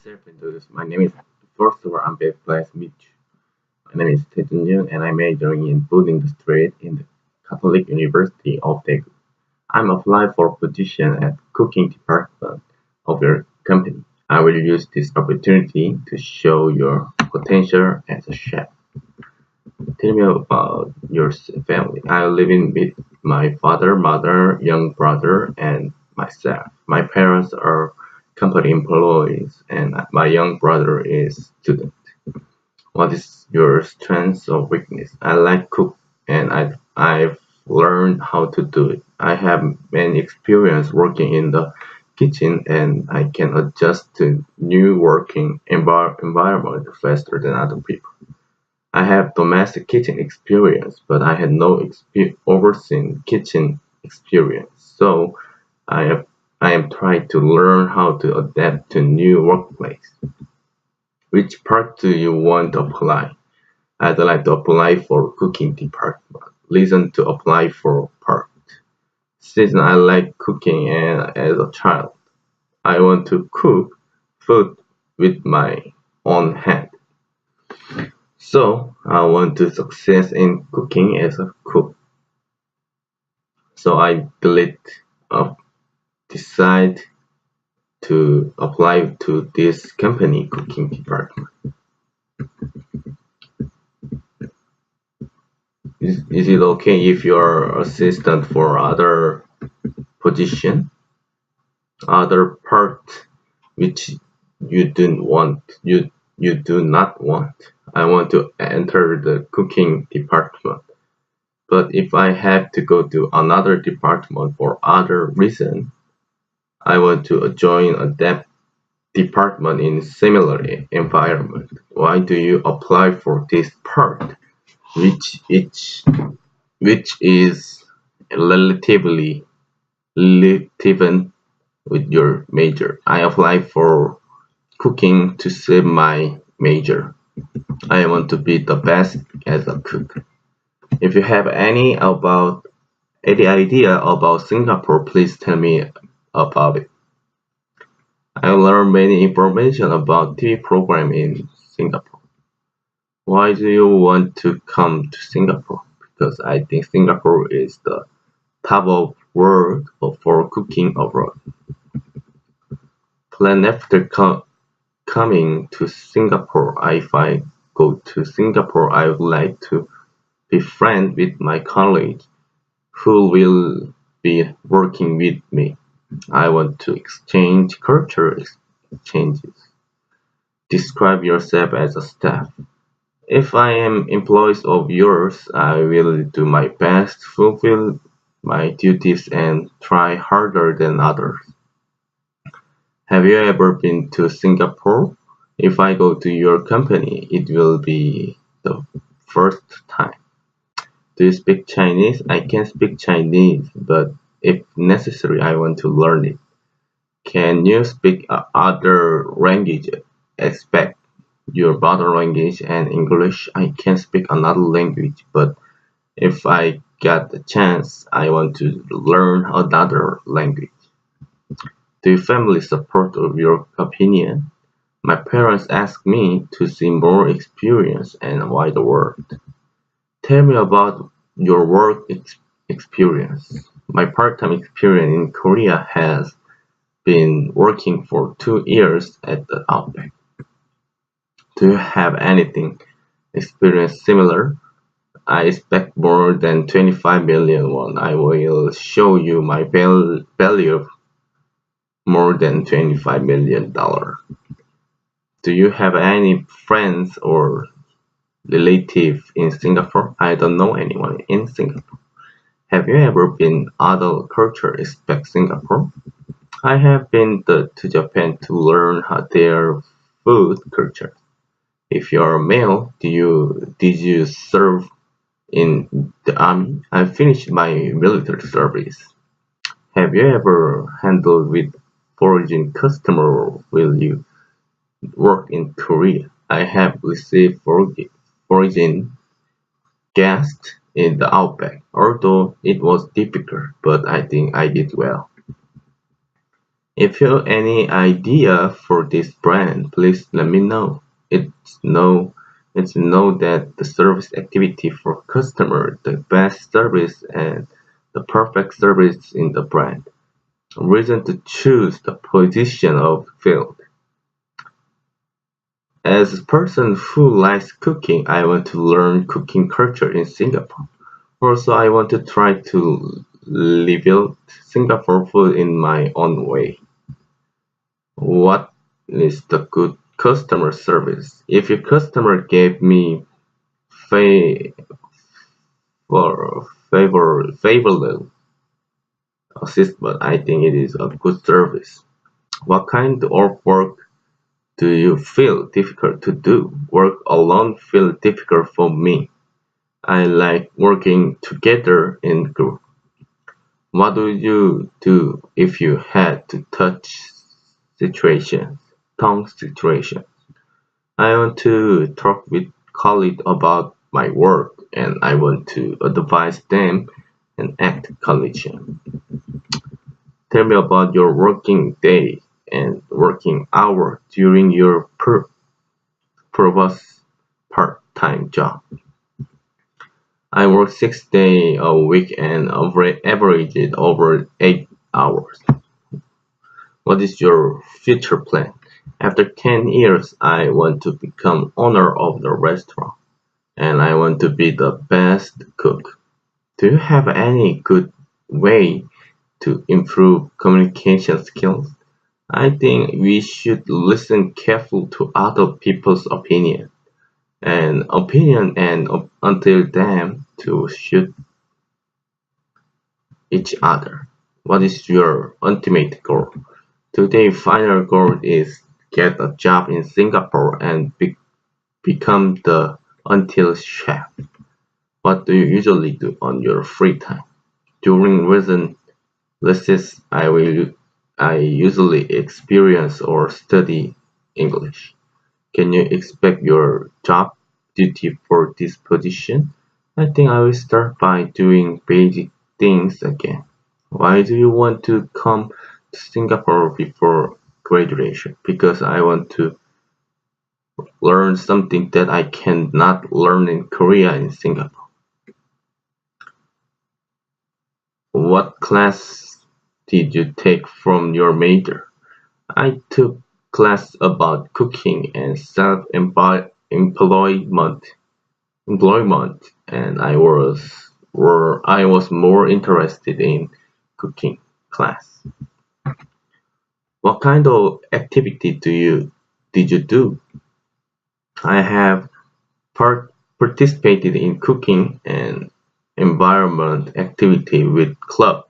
Self-introduce. My name is first of all, I'm very pleased to meet you. My name is Taejun Yoon, and I'm majoring in food industry in the Catholic University of Daegu. I'm applying for a position at cooking department of your company. I will use this opportunity to show your potential as a chef. Tell me about your family. I live in with my father, mother, young brother, and myself. My parents are company employees, and my young brother is student. What is your strength or weakness? I like cook, and I've learned how to do it. I have many experience working in the kitchen, and I can adjust to new working environment faster than other people. I have domestic kitchen experience, but I had no overseeing kitchen experience. So I have I am trying to learn how to adapt to new workplace. Which part do you want to apply? I'd like to apply for cooking department. Listen to apply for part. Since I like cooking and as a child, I want to cook food with my own hand. So I want to success in cooking as a cook. So I uh, decide to apply to this company cooking department. Is it okay if you're assistant for other position, other part which you do not want? I want to enter the cooking department. But if I have to go to another department for other reason, I want to join a department in similar environment. Why do you apply for this part, which which which is relatively relevant with your major? I apply for cooking to save my major. I want to be the best as a cook. If you have any idea about Singapore, please tell me about it. I learned many information about TV program in Singapore. Why do you want to come to Singapore? Because I think Singapore is the top of world for cooking abroad. Plan after coming to Singapore. If I go to Singapore, I would like to be friends with my colleagues who will be working with me. I want to exchange culture exchanges. Describe yourself as a staff. If I am employee of yours, I will do my best, fulfill my duties, and try harder than others. Have you ever been to Singapore? If I go to your company, it will be the first time. Do you speak Chinese? I can speak Chinese, but if necessary, I want to learn it. Can you speak other languages? Expect your mother language and English. I can speak another language, but if I get the chance, I want to learn another language. Do your family support of your opinion? My parents ask me to see more experience and wider world. Tell me about your work experience. My part-time experience in Korea has been working for 2 years at the Outback. Do you have anything experience similar? I expect more than 25 million won. I will show you my value of more than $25 million. Do you have any friends or relative in Singapore? I don't know anyone in Singapore. Have you ever been other culture except Singapore? I have been to Japan to learn how their food culture. If you're a male, did you serve in the army? I finished my military service. Have you ever handled with foreign customer? Will you work in Korea? I have received foreign guests in the Outback, although it was difficult, but I think I did well. If you have any idea for this brand, please let me know. Know it's know that the service activity for customer, the best service and the perfect service in the brand. A reason to choose the position of field. As a person who likes cooking, I want to learn cooking culture in Singapore. Also, I want to try to rebuild Singapore food in my own way. What is the good customer service? If your customer gave me fa- favorable assistance, I think it is a good service. What kind of work do you feel difficult to do? Work alone feels difficult for me. I like working together in group. What do you do if you had to situations, tongue situations? I want to talk with colleagues about my work and I want to advise them and act collegiate. Tell me about your working day and working hour during your previous part-time job. I work 6 days a week and average it over 8 hours. What is your future plan? After 10 years, I want to become owner of the restaurant and I want to be the best cook. Do you have any good way to improve communication skills? I think we should listen carefully to other people's opinion and until them to shoot each other. What is your ultimate goal? Today final goal is get a job in Singapore and become the until chef. What do you usually do on your free time? During recent lessons I usually experience or study English. Can you expect your job duty for this position? I think I will start by doing basic things again. Why do you want to come to Singapore before graduation? Because I want to learn something that I cannot learn in Korea in Singapore. What class did you take from your major? I took class about cooking and employment and I was more interested in cooking class. What kind of activity did you do? I have participated in cooking and environment activity with club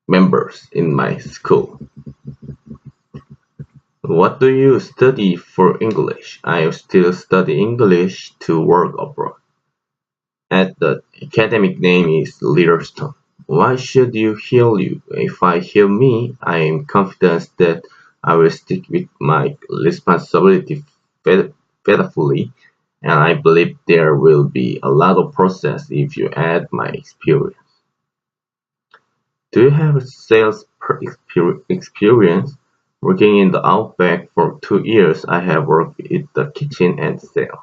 members in my school. What do you study for English? I still study English to work abroad. At the academic name is Leaderstone. Why should you heal you? If I heal me, I am confident that I will stick with my responsibility faithfully, and I believe there will be a lot of process if you add my experience. Do you have a sales experience? Working in the Outback for 2 years, I have worked in the kitchen and sales.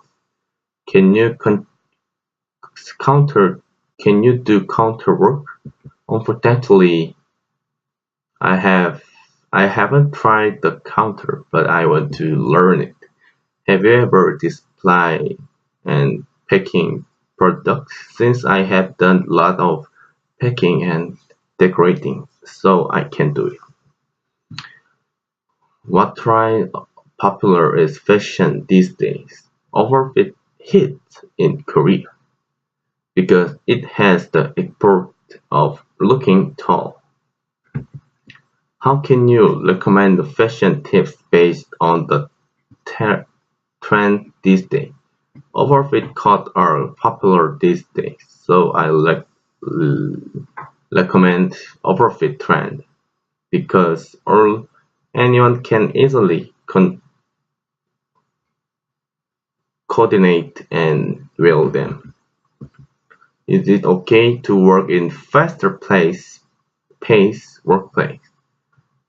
Can you counter? Can you do counter work? Unfortunately, I have I haven't tried the counter, but I want to learn it. Have you ever displayed and packing products? Since I have done a lot of packing and decorating, so I can do it. What trend popular is fashion these days? Overfit hits in Korea because it has the import of looking tall. How can you recommend the fashion tips based on the trend these days? Overfit cuts are popular these days, so I recommend overfit trend because all anyone can easily coordinate and wear them. Is it okay to work in faster pace workplace?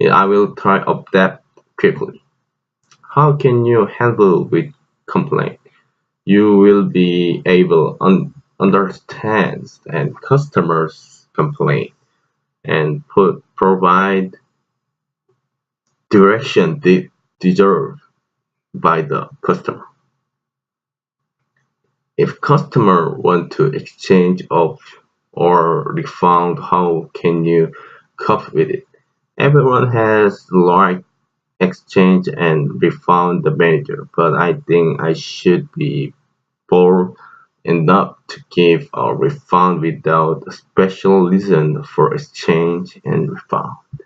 I will try adapt quickly. How can you handle with complaint? You will be able understand and customers complain and provide direction deserved by the customer. If customer want to exchange of or refund, how can you cope with it? Everyone has like exchange and refund the manager, but I think I should be bold enough to give a refund without a special reason for exchange and refund.